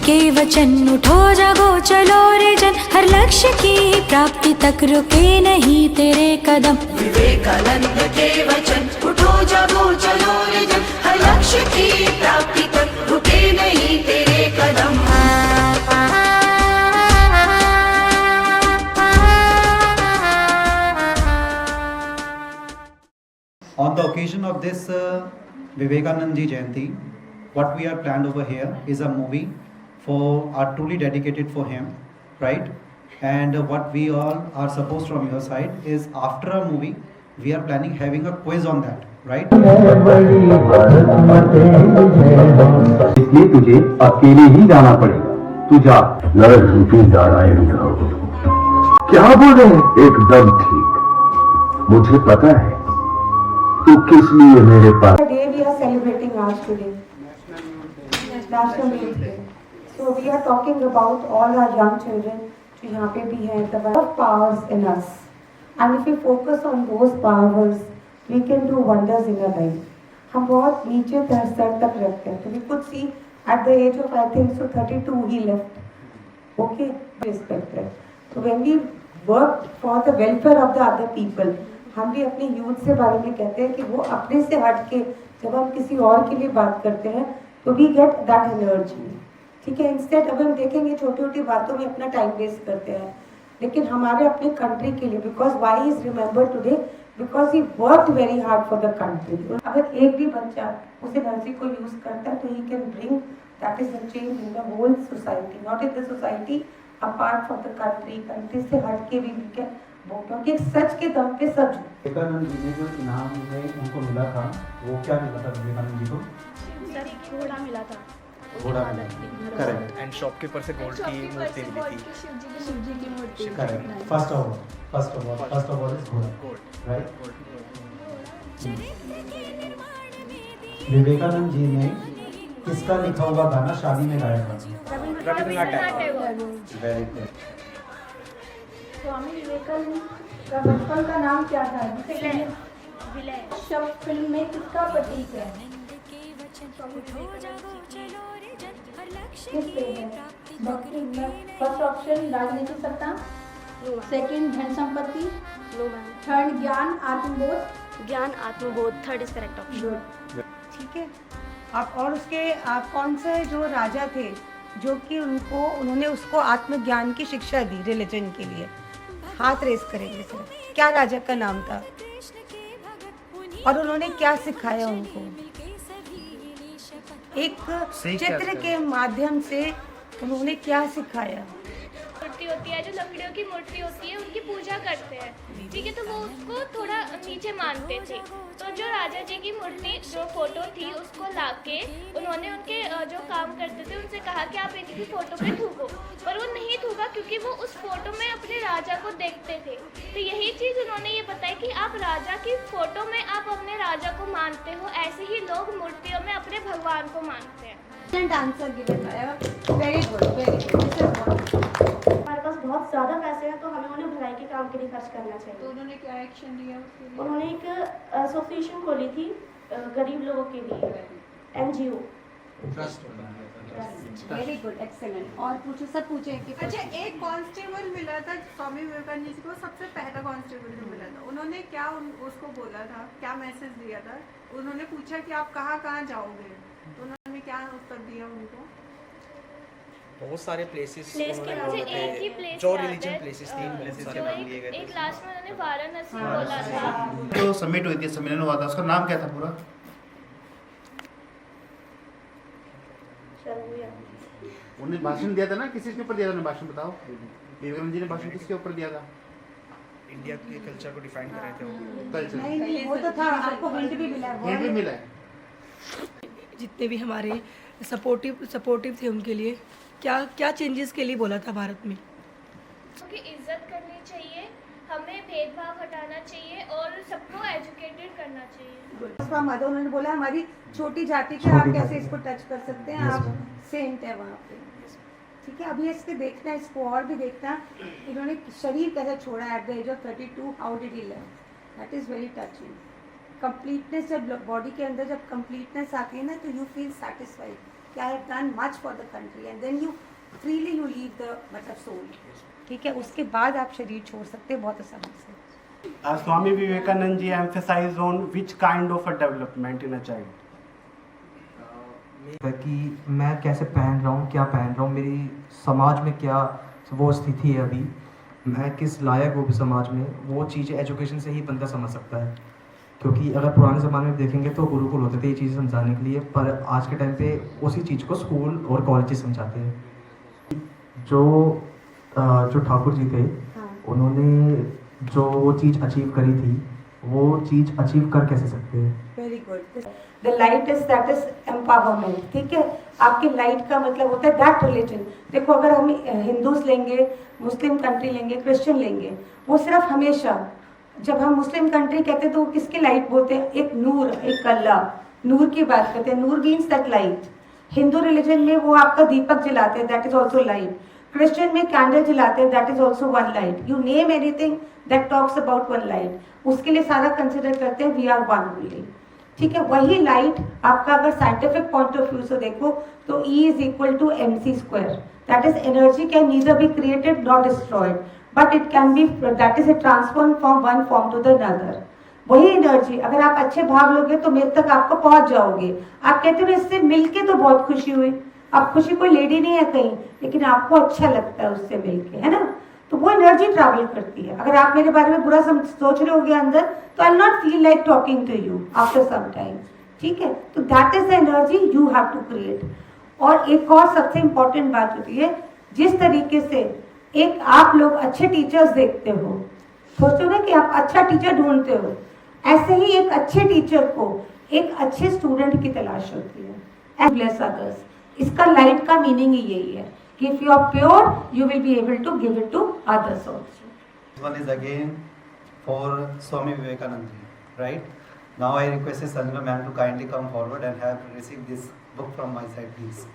के वचन, उठो जागो चलो रे जन, हर लक्ष्य की प्राप्ति तक रुके नहीं तेरे कदम। विवेकानंद के वचन, उठो जागो चलो रे जन, हर लक्ष्य की प्राप्ति तक रुके नहीं तेरे कदम। On the occasion of this Vivekanand Ji Jayanti, what we are planned over here is a movie truly dedicated for him, right? And what we all are supposed from your side is after a movie, we are planning having a quiz on that, right? इसलिए तुझे अकेले ही जाना पड़ेगा। तू जा। नररूपी नारायण कहो। क्या बोले? एकदम ठीक। मुझे पता है तू किस लिए मेरे पास। Day we are celebrating ours today. National Youth Day. So we are talking about all our young children जो यहाँ पे भी हैं, the of powers in us. And if we focus on those powers, we can do wonders in our life. हम बहुत नीचे स्तर तक रखते हैं. So we could see at the age of I think so 32 he left. Okay, respected. So when we work for the welfare of the other people, हम भी अपने यूथ से बारे में कहते हैं कि वो अपने से हट के जब हम किसी और के लिए बात करते हैं तो वी गेट दैट एनर्जी, ठीक है। इंस्टेड अब हम देखेंगे छोटी छोटी बातों में अपना टाइम वेस्ट करते हैं, लेकिन हमारे अपने कंट्री के लिए, because why is remembered today because he worked very hard for the country. अगर एक भी बच्चा उस एनर्जी को यूज करता है तो he can bring that is a change in the whole society, not in the society, apart from the country. Country से हट के भी वी कैन, क्योंकि सच के दम पे सच। विवेकानंद जी ने जो इनाम में उनको मिला था, वो क्या मिला था विवेकानंद जी को? घोड़ा मिला था। घोड़ा मिला, करेक्ट। एंड शॉपकीपर से गोल्ड की मूर्ति मिली थी। शिव जी की मूर्ति। करेक्ट। फर्स्ट अवार्ड इज घोड़ा, राइट। विवेकानंद जी ने किसका लिखा हुआ गाना शादी में गाया था? रविंद्रनाथ टैगोर। Very good. स्वामी विवेकानंद का बचपन का नाम क्या था? विलय। शब्द फिल्म में किसका प्रतीक है? फर्स्ट ऑप्शन राजनीतिक सत्ता, सेकंड धन संपत्ति, थर्ड ज्ञान आत्मबोध। ज्ञान आत्मबोध, थर्ड इज करेक्ट ऑप्शन। ठीक है। आप और उसके आप कौन से जो राजा थे जो कि उन्होंने उसको आत्मज्ञान की शिक्षा दी रिलीजन के लिए? हाथ रेस करेंगे सर। क्या राजा का नाम था और उन्होंने क्या सिखाया उनको? एक चित्र के माध्यम से उन्होंने क्या सिखाया? मूर्ति होती है, जो लकड़ियों की मूर्ति होती है, उनकी पूजा करते हैं, ठीक है, तो वो उसको थोड़ा नीचे मानते थे। तो जो राजा जी की मूर्ति जो फोटो थी उसको लाके उन्होंने उनके जो काम करते थे उनसे कहा कि आप इनकी फोटो पे थूको, पर वो नहीं थूका क्योंकि वो उस फोटो में अपने राजा को देखते थे। तो यही चीज़ उन्होंने ये बताई कि आप राजा की फोटो में आप अपने राजा को मानते हो, ऐसे ही लोग मूर्तियों में अपने भगवान को मानते हैं। Answer given by, very good, very good. हमारे पास बहुत ज़्यादा पैसे हैं तो हमें उन्हें भलाई के काम के लिए खर्च करना चाहिए। तो उन्होंने क्या एक्शन लिया उसके लिए? उन्होंने एक एसोसिएशन खोली थी गरीब लोगों के लिए, NGO। Very good, excellent. और पूछो, सब पूछे कि अच्छा, एक कांस्टेबल मिला था स्वामी विवेकानंद जी को, सबसे पहला कांस्टेबल जो मिला था, उन्होंने क्या उसको बोला था, क्या मैसेज दिया था? उन्होंने पूछा कि आप कहाँ कहाँ जाओगे, तो उन्होंने क्या उत्तर दिया उनको? बहुत सारे प्लेसेस के मुझे एक ही प्लेस जो रिलीजन प्लेसेस थी, सारे नाम लिए गए थे। एक लास्ट में उन्होंने वाराणसी बोला था। जो समिट हुई थी, सम्मेलन हुआ था, उसका नाम क्या था पूरा? उन्होंने भाषण दिया था ना, किसी के ऊपर दिया था भाषण? बताओ, विवेकानंद जी ने भाषण किसके ऊपर दिया था? इंडिया के कल्चर को डिफाइन कर रहे थे वो। कल्चर नहीं, वो तो था, आपको हिंट भी मिला है। हिंट भी मिला है। जितने भी हमारे सपोर्टिव थे उनके लिए क्या चेंजेस के लिए बोला था भारत में? क्योंकि इज्जत करनी चाहिए, हमें भेदभाव हटाना चाहिए और सबको एजुकेटेड करना चाहिए। उन्होंने बोला हमारी छोटी जाति के आप कैसे इसको टच कर सकते हैं, आप सेंट है वहाँ पे, ठीक है। अभी इसके देखना, इसको और भी देखना, इन्होंने शरीर कैसे छोड़ा at the age of 32, how did he live, that is very touching. Completeness, जब बॉडी के अंदर जब कंप्लीटनेस आती है ना तो यू फील सेटिस्फाइड कि I have done much for the country, and then you freely you leave the मतलब सोल, ठीक है, उसके बाद आप शरीर छोड़ सकते हैं बहुत आसानी से। Swami Vivekanand ji emphasized on which kind of a development in a child? कि मैं कैसे पहन रहा हूँ, क्या पहन रहा हूँ, मेरी समाज में क्या वो स्थिति है अभी, मैं किस लायक हूँ समाज में, वो चीज़ें एजुकेशन से ही बंदा समझ सकता है। क्योंकि अगर पुराने ज़माने में देखेंगे तो गुरुकुल होते थे ये चीज़ें समझाने के लिए, पर आज के टाइम पे उसी चीज़ को स्कूल और कॉलेज समझाते हैं। जो ठाकुर जी थे, उन्होंने जो वो चीज़ अचीव करी थी, वो चीज़ अचीव कर कैसे सकते हैं? Very good. The light is that is empowerment, ठीक है। आपकी लाइट का मतलब होता है दैट रिलीजन। देखो अगर हम हिंदूज लेंगे, मुस्लिम कंट्री लेंगे, क्रिश्चियन लेंगे, वो सिर्फ हमेशा जब हम मुस्लिम कंट्री कहते हैं तो वो किसकी लाइट बोलते हैं? एक नूर, एक अल्लाह, नूर की बात करते हैं। Noor means that light. Hindu religion में वो आपका दीपक जलाते हैं, that is also light. Christian में कैंडल जलाते हैं, that is also one light. You name anything that talks about one light, उसके लिए सारा कंसिडर करते हैं वी आर वन ओनली, ठीक है। वही लाइट आपका अगर साइंटिफिक पॉइंट ऑफ व्यू से देखो तो E is equal to mc square, that is energy can neither be created not destroyed but it can be, that is a transform from one form to the another. वही energy अगर आप अच्छे भाव लोगे तो मेरे तक आपको पहुंच जाओगे। आप कहते हो इससे मिलके तो बहुत खुशी हुई, अब खुशी कोई लेडी नहीं है कहीं, लेकिन आपको अच्छा लगता है उससे मिलके, है ना, तो वो एनर्जी ट्रैवल करती है। अगर आप मेरे बारे में बुरा सोच रहे होगे अंदर तो I will not feel like talking to you after some time, ठीक है। तो that is the energy you have to create. और एक और सबसे इंपॉर्टेंट बात होती है, जिस तरीके से एक आप लोग अच्छे टीचर्स देखते हो, सोचो ना कि आप अच्छा टीचर ढूंढते हो, ऐसे ही एक अच्छे टीचर को एक अच्छे स्टूडेंट की तलाश होती है। एंड ब्लेस अदर्स, इसका लाइट का मीनिंग ही यही है कि if you are pure you will be able to give it to others also. This one is again for Swami Vivekanand ji, right? Now I request Sanjana ma'am to kindly come forward and have received this book from my side, please.